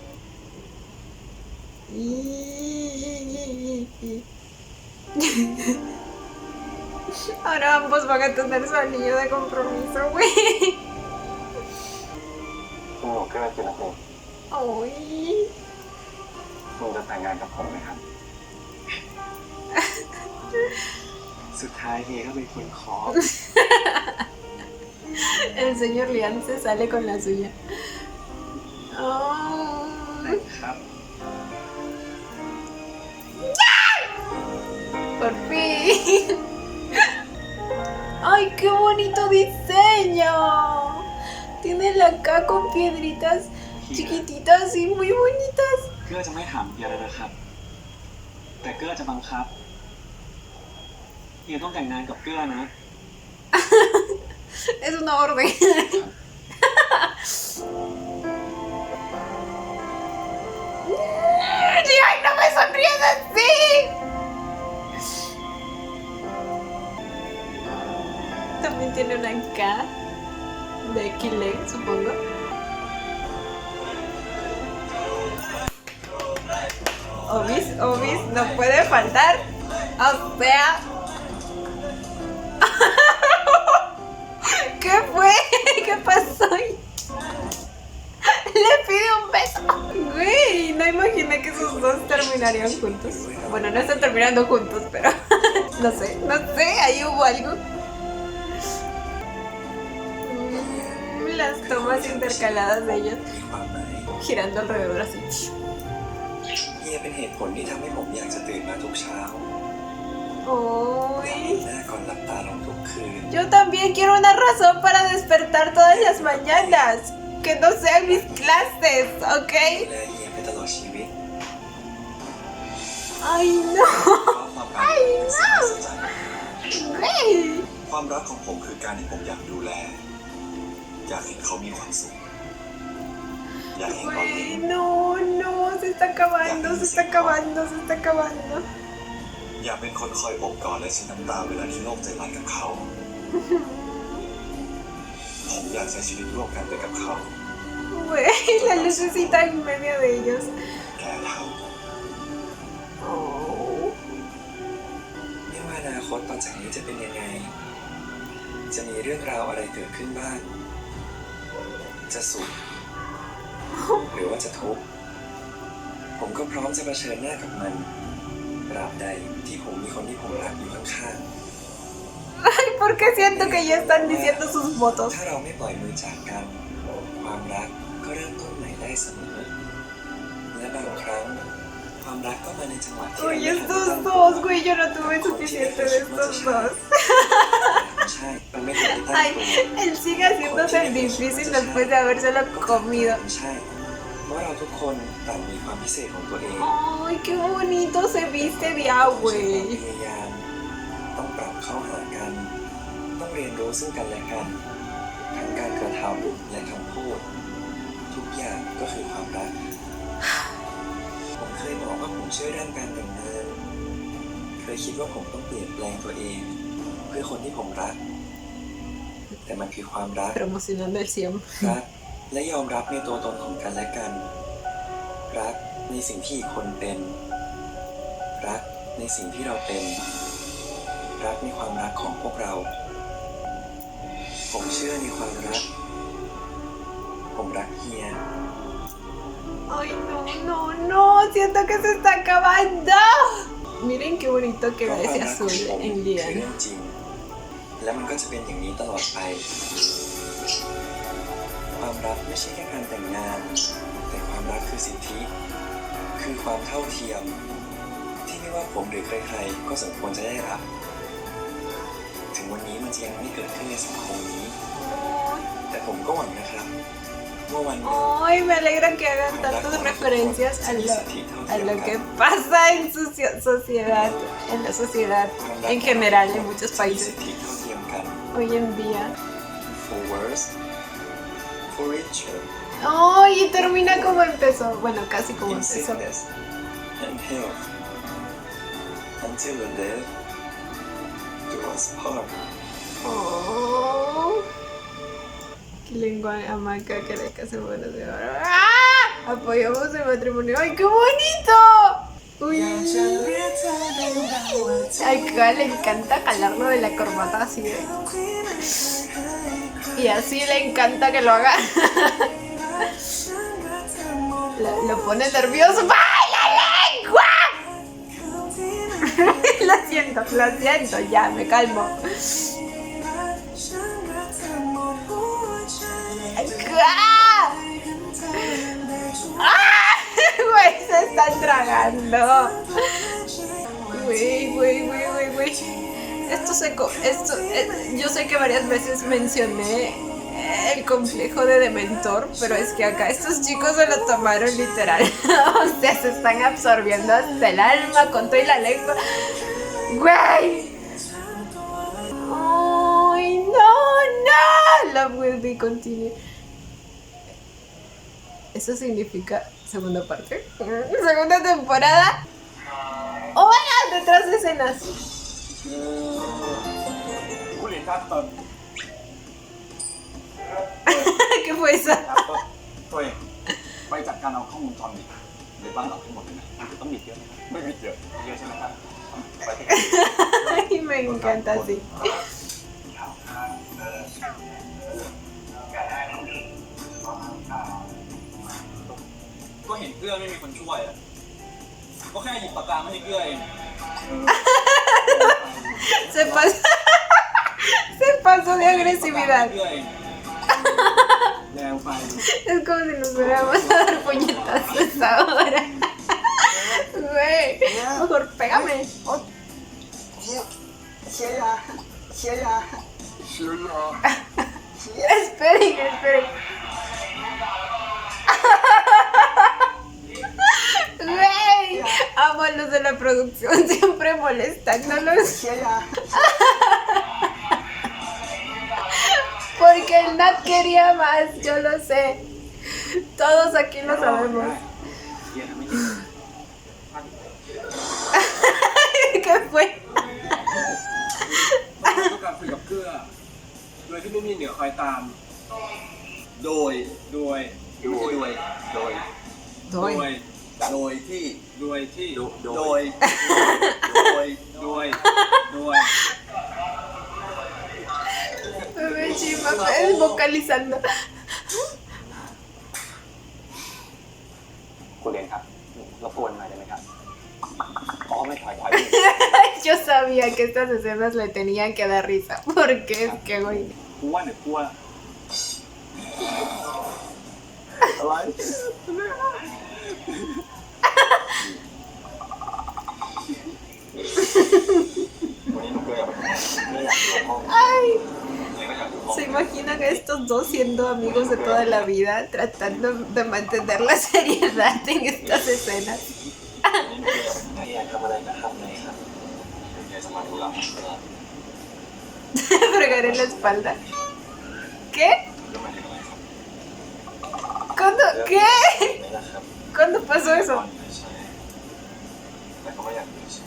Ahora ambos van a tener su anillo de compromiso, güey. คุณหนูเกื้อจิรพงศ์ Ay. คุณจะแต่งงานกับผมไหมครับ สุดท้ายเฮียก็เป็นคนขอ El señor Lian se sale con la suya. Oh. ครับ Por fin. ¡Ay, qué bonito diseño! Tiene la K con piedritas chiquititas y muy bonitas. เกื้อจะไม่ถามเฮียแล้วนะครับ แต่เกื้อจะบังคับ เฮียต้องแต่งงานกับเกื้อนะ Es una orden. ¡Ay, no me sonríes así! También tiene una K de Kile, supongo. Obis, no puede faltar. O sea... ¿Qué fue? ¿Qué pasó? Le pide un beso. Güey, no imaginé que esos dos terminarían juntos. Bueno, no están terminando juntos, pero no sé, ahí hubo algo. Las tomas intercaladas de ellos มีความหมาย girando alrededor así. เฮียเป็นเหตุผลที่ทำให้ผมอยากจะตื่นมาทุกเช้า Uy. หน้าก่อนหลับตาลงทุกคืน Yo también quiero una razón para despertar todas las mañanas. Que no sean mis clases, ¿ok? ดูแลเฮียไปตลอดชีวิต Ay, no. เพราะความรักเป็นสิ่งมหัศจรรย์ Güey. ความรักของผมคือการที่ผมอยากดูแล อยากเห็นเขามีความสุข อยากเห็นรอยยิ้ Güey, ม no, se está acabando, se está acabando, se está acabando. อยากเป็นคนคอยอบกอดและชิ้นน้ำตาเวลาที่โลกใจร้ายกับเขา ผมอยากใช้ชีวิตร่วมกันไปกับเขา Güey, la lucecita en medio de ellos. แก่เท่า Oh. ไม่ว่าอนาคตต่อจากนี้จะเป็นยังไง จะมีเรื่องราวอะไรเกิดขึ้นบ้าง จะสุข หรือว่าจะทุกข์ ผมก็พร้อมจะเผชิญหน้ากับมันตราบใดที่ผมมีคนที่ผมรักอยู่ข้าง Ay, porque siento que ya están diciendo sus ๆ votos. ถ้าเราไม่ปล่อยมือจากกัน ความรักก็เริ่มต้นใหม่ได้เสมอ และบางครั้ง ความรักก็มาในจังหวะที่ Uy, เราไม่ทัน estos ตั้งตัว dos, güey, yo no tuve suficiente de estos dos. ใช่มันไม่ทันตั้ง Ay, ตัว él sigue haciéndose el difícil después de habérselo comido. ไม่ใช่เพราะเราทุกคนต่างมีความพิเศษของตัวเอง Ay, qué bonito se viste ya, ต้องใช้ความ güey. พยายาม ต้องปรับเข้าหากัน ต้องเรียนรู้ซึ่งกันและกัน ทั้งการกระทำและคำพูด ผ ทุกอย่างก็คือความรัก ผมเคยบอกว่าผมเชื่อเรื่องการแต่งงานเคยคิดว่าผมต้องเปลี่ยนแปลงตัวเอง เพื่อคนที่ผมรัก แต่มันคือความรัก Promocionando el SIEM. รักและยอมรับในตัวตนของกันและกัน รักในสิ่งที่อีกคนเป็น รักในสิ่งที่เราเป็น รักในความรักของพวกเรา ผมเชื่อในความรัก ผมรักเฮีย Ay, no, no, no. Siento que se está acabando. Miren qué bonito เพ queda ราะความ ese รักของ azul ผม en คือ Lian. เรื่องจริง และมันก็จะเป็นอย่างนี้ตลอดไป ความรักไม่ใช่แค่การแต่งงาน แต่ความรักคือสิทธิ คือความเท่าเทียม ที่ไม่ว่าผมหรือใครๆก็สมควรจะได้รับ ถึงวันนี้มันจะยังไม่เกิดขึ้นในสังคมนี้ แต่ผมก็หวังนะครับว่าวันหนึ่ง Ay, me alegra que hagan tantas referencias a lo que pasa en su sociedad, en la sociedad en general en muchos มี países สิทธิเท่าเทียมกัน hoy en día. for worse for richer Ay, y termina como empezó. Bueno, casi como in empezó. sickness and health until the death do us part. Oh. Qué lengua hamaca que le case bueno de oro. ¡Ah! Apoyamos el matrimonio. ¡Ay, qué bonito! Uy. Acá le encanta jalarlo de la corbata así de... Y así le encanta que lo haga. Lo pone nervioso. ¡Ay, la lengua! Lo siento, ya, me calmo. ¡Ah! ¡Ah! Güey, se están tragando. Güey. Yo sé que varias veces mencioné el complejo de Dementor, pero es que acá estos chicos se lo tomaron literal. O sea, se están absorbiendo hasta el alma con toda la lengua. ¡Güey! ¡Ay, no! Love will be continued. ¿Eso significa segunda parte? ¿Segunda temporada? ¡Oh, vaya! Detrás de escenas. คุณเหรียญครับ ¿Qué fue eso? ตัวเองไปจัดการเอาข้อมูลจอมบิดในบ้านเราทั้งหมดเลยนะต้องบิดเยอะไหมครับไม่บิดเยอะเยอะใช่ไหมครับไปที่ Ay, me encanta así. ก็เห็นเกลือไม่มีคนช่วยอ่ะก็แค่หยิบปากกาไม่ให้เกลือเอง Se pasó de agresividad. เกลือเองแล้วไป Es como si nos fuéramos a dar puñetazos ahora. Güey, mejor pégame. เชียร์ยา Esperen. Güey, amo a los de la producción siempre molestándolos. เชียร์ยา Porque el Nat quería más, yo lo sé. Todos aquí lo sabemos. ¿Qué fue? ต้องการคุยกับเกลือโดยที่ไม่มีเหนือคอยตาม โดยBebé Chima, es vocalizando. คุณเรียนครับรบกวนหน่อยได้ไหมครับอ๋อไม่ถอย Yo sabía que estas escenas le tenían que dar risa. Porque es que, güey. กูว่าหรือกลัวอะไรวันนี้หนูเกลือไม่อยากอยู่ห้อง Ay. ¿Se imaginan a estos dos siendo amigos de toda la vida, tratando de mantener la seriedad en estas escenas? ถ้าอยากทำอะไรก็ทำเลยครับ เดี๋ยวจะมาดูเรา Fregar en la espalda. ¿Qué? ¿Cuándo? ¿Qué? นี่นะครับ ¿Cuándo pasó eso? ไม่ใช่แต่ก็ไม่อยากมีใช่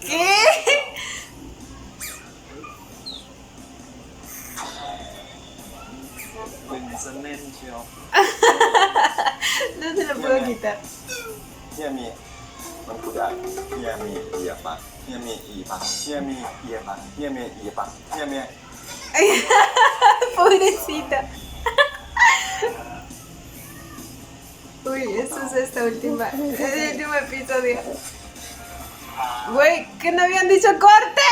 ¿Qué? เป็นซะแน่นเชียว No se lo puedo quitar. เฮียมีมันพูดได้เฮียมีเอียปะเฮียมีอีปะเฮียมีเอียปะเฮียมีอีปะเฮียมี Pobrecita. Uy, eso es el último episodio. Güey, ¿que no habían dicho corte?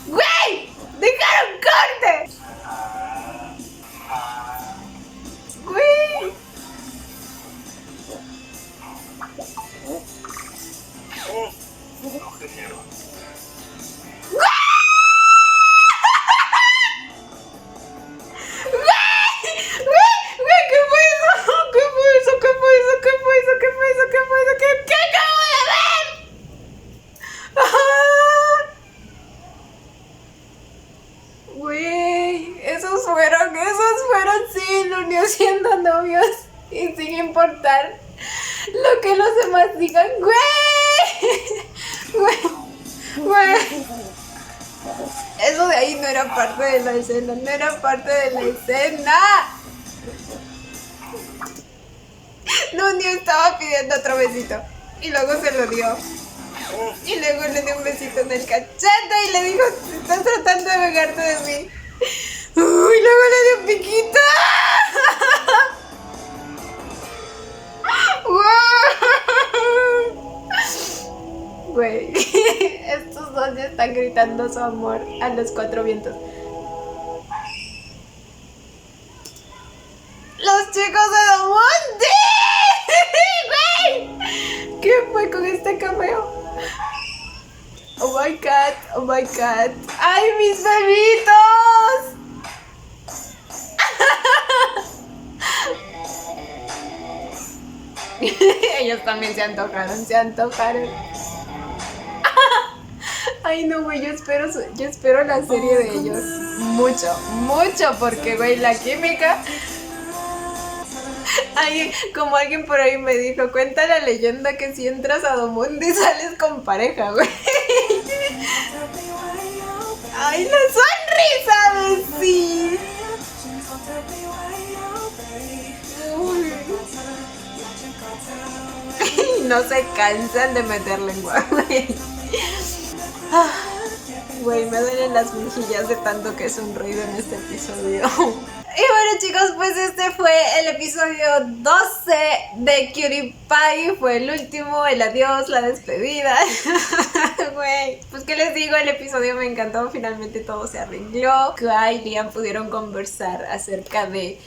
¡Güey! ¡Dijeron corte! ¡Güey! ¿Qué fue eso? ¿Qué fue eso? ¿Qué fue eso? ¿Qué fue eso? ¿Qué fue eso? ¿Qué fue eso? ¿Qué acabo de ver? ¡Ah! Güey, esos fueron, sí, lo unió siendo novios y sin importar lo que los demás digan, güey. Eso de ahí no era parte de la escena, no era parte de la escena. Nunio estaba pidiendo otro besito y luego se lo dio. Y luego le dio un besito en el cachete y le dijo, estás tratando de vengarte de mí. Uy, luego le dio un piquito. Güey, estos dos ya están gritando su amor a los cuatro vientos. ¡Los chicos de Domonde! ¡Güey! ¿Qué fue con este cameo? Oh my god, oh my god. ¡Ay, mis bebitos! Ellos también se antojaron. Ay, no, güey, yo espero la serie de ellos. Mucho, porque, güey, la química. Ay, como alguien por ahí me dijo, cuenta la leyenda que si entras a Domundi sales con pareja, güey. Ay, la sonrisa, sí. No se cansan de meter lengua, güey. Güey, me duelen las mejillas de tanto que he sonreído en este episodio. Y bueno, chicos, pues este fue el episodio 12 de Cutie Pie. Fue el último, el adiós, la despedida. Güey, pues qué les digo, el episodio me encantó. Finalmente todo se arregló. Kai y Liam pudieron conversar acerca de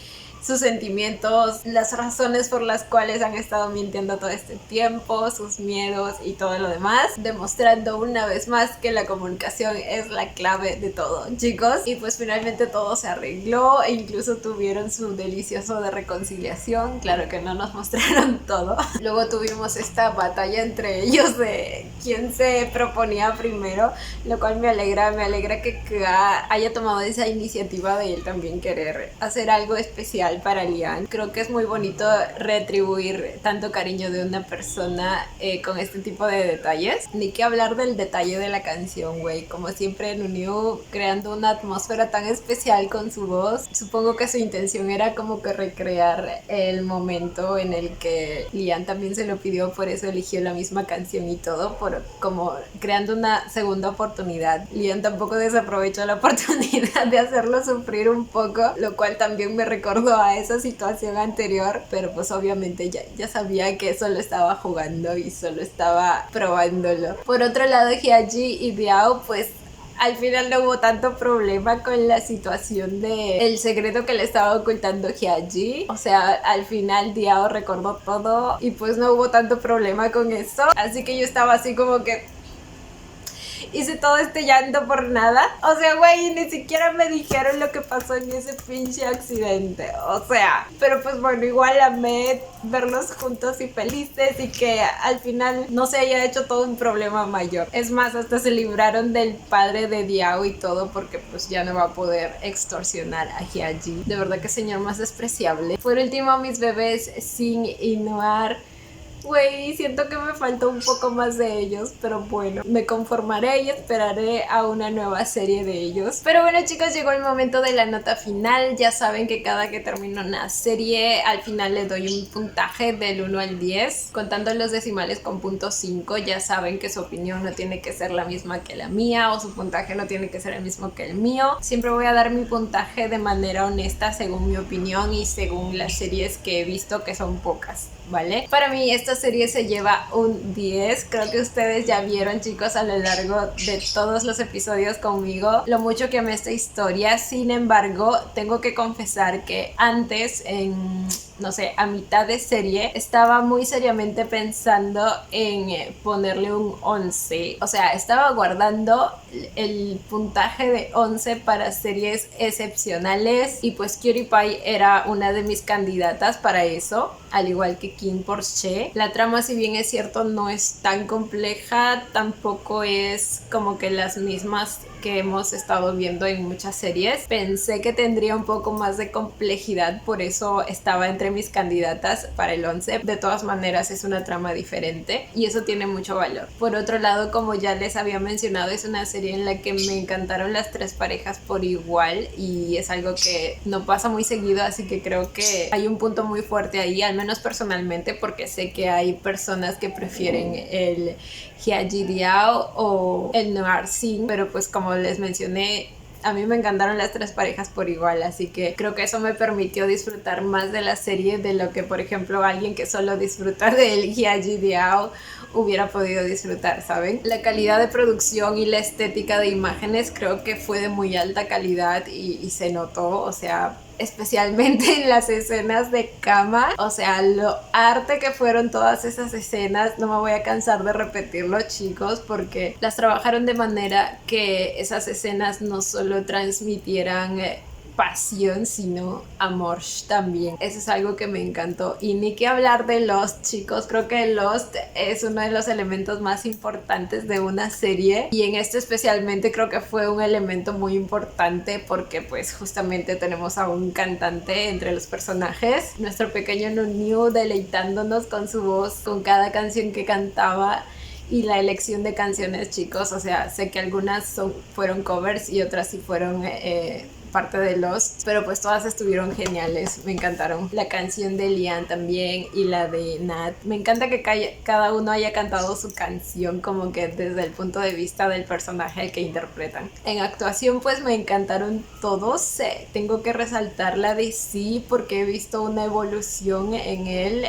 sus sentimientos, las razones por las cuales han estado mintiendo todo este tiempo, sus miedos y todo lo demás, demostrando una vez más que la comunicación es la clave de todo, chicos. Y pues finalmente todo se arregló e incluso tuvieron su delicioso de reconciliación. Claro que no nos mostraron todo. Luego tuvimos esta batalla entre ellos de quién se proponía primero, lo cual me alegra que haya tomado esa iniciativa de él también querer hacer algo especial para Liam. Creo que es muy bonito retribuir tanto cariño de una persona con este tipo de detalles. Ni que hablar del detalle de la canción, güey. Como siempre Nuniu creando una atmósfera tan especial con su voz. Supongo que su intención era como que recrear el momento en el que Liam también se lo pidió, por eso eligió la misma canción y todo, por como creando una segunda oportunidad. Liam tampoco desaprovechó la oportunidad de hacerlo sufrir un poco, lo cual también me recordó a esa situación anterior, pero pues obviamente ya sabía que solo estaba jugando y solo estaba probándolo. Por otro lado, Hyeji y Diao, pues al final no hubo tanto problema con la situación de el secreto que le estaba ocultando Hyeji. O sea, al final Diao recordó todo y pues no hubo tanto problema con eso. Así que yo estaba así como que hice todo este llanto por nada. O sea, güey, ni siquiera me dijeron lo que pasó en ese pinche accidente. O sea, pero pues bueno, igual amé verlos juntos y felices y que al final no se haya hecho todo un problema mayor. Es más, hasta se libraron del padre de Diao y todo porque pues ya no va a poder extorsionar a Hyeji. De verdad que señor más despreciable. Por último, mis bebés Sin y Noir. Güey, siento que me faltó un poco más de ellos, pero bueno, me conformaré y esperaré a una nueva serie de ellos. Pero bueno, chicos, llegó el momento de la nota final. Ya saben que cada que termino una serie, al final le doy un puntaje del 1 al 10, contando los decimales con punto 5. Ya saben que su opinión no tiene que ser la misma que la mía, o su puntaje no tiene que ser el mismo que el mío. Siempre voy a dar mi puntaje de manera honesta, según mi opinión y según las series que he visto, que son pocas, ¿vale? Para mí esta serie se lleva un 10. Creo que ustedes ya vieron, chicos, a lo largo de todos los episodios conmigo lo mucho que amé esta historia. Sin embargo, tengo que confesar que antes, no sé, a mitad de serie, estaba muy seriamente pensando en ponerle un 11. O sea, estaba guardando el puntaje de 11 para series excepcionales y pues Cutie Pie era una de mis candidatas para eso, al igual que Kim Porsche. La trama, si bien es cierto, no es tan compleja, tampoco es como que las mismas que hemos estado viendo en muchas series. Pensé que tendría un poco más de complejidad, por eso estaba entre mis candidatas para el 11. De todas maneras, es una trama diferente y eso tiene mucho valor. Por otro lado, como ya les había mencionado, es una serie en la que me encantaron las tres parejas por igual y es algo que no pasa muy seguido, así que creo que hay un punto muy fuerte ahí, al menos personalmente, porque sé que hay personas que prefieren el Hyeji Diao o el Noir Sin, pero pues como les mencioné, a mí me encantaron las tres parejas por igual, así que creo que eso me permitió disfrutar más de la serie de lo que, por ejemplo, alguien que solo disfruta del Hyeji Diao hubiera podido disfrutar, ¿saben? La calidad de producción y la estética de imágenes creo que fue de muy alta calidad y se notó, o sea, especialmente en las escenas de cama, o sea, lo arte que fueron todas esas escenas, no me voy a cansar de repetirlo, chicos, porque las trabajaron de manera que esas escenas no solo transmitieran pasión, sino amor también. Eso es algo que me encantó. Y ni que hablar de Lost, chicos. Creo que Lost es uno de los elementos más importantes de una serie y en este especialmente creo que fue un elemento muy importante porque pues justamente tenemos a un cantante entre los personajes, nuestro pequeño Nunyu deleitándonos con su voz, con cada canción que cantaba y la elección de canciones, chicos. O sea, sé que algunas fueron covers y otras sí fueron parte de Lost, pero pues todas estuvieron geniales, me encantaron. La canción de Lian también y la de Nat, me encanta que cada uno haya cantado su canción como que desde el punto de vista del personaje que interpretan. En actuación pues me encantaron todos, tengo que resaltar la de Sí porque he visto una evolución en él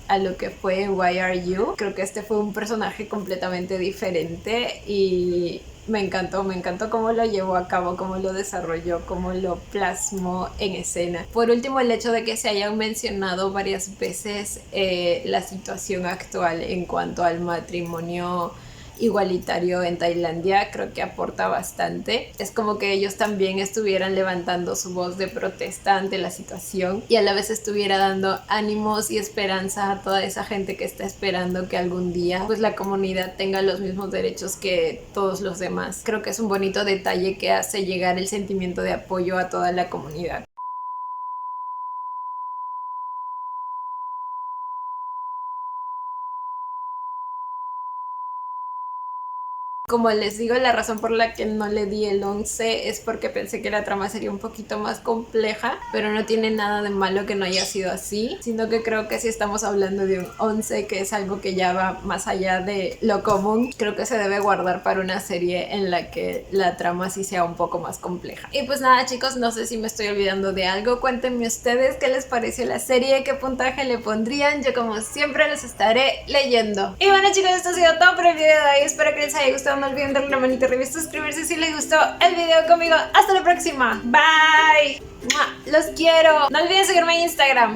a lo que fue en Why Are You. Creo que este fue un personaje completamente diferente y me encantó cómo lo llevó a cabo, cómo lo desarrolló, cómo lo plasmó en escena. Por último, el hecho de que se hayan mencionado varias veces la situación actual en cuanto al matrimonio igualitario en Tailandia, creo que aporta bastante. Es como que ellos también estuvieran levantando su voz de protesta ante la situación y a la vez estuviera dando ánimos y esperanza a toda esa gente que está esperando que algún día pues la comunidad tenga los mismos derechos que todos los demás. Creo que es un bonito detalle que hace llegar el sentimiento de apoyo a toda la comunidad. Como les digo, la razón por la que no le di el 11 es porque pensé que la trama sería un poquito más compleja, pero no tiene nada de malo que no haya sido así, sino que creo que si estamos hablando de un 11, que es algo que ya va más allá de lo común, creo que se debe guardar para una serie en la que la trama sí sea un poco más compleja. Y pues nada, chicos, no sé si me estoy olvidando de algo. Cuéntenme ustedes qué les pareció la serie, qué puntaje le pondrían. Yo como siempre los estaré leyendo. Y bueno, chicos, esto ha sido todo por el video de hoy. Espero que les haya gustado. No olviden darle una manita arriba, suscribirse si les gustó el video conmigo. Hasta la próxima. Bye. Los quiero. No olviden seguirme en Instagram.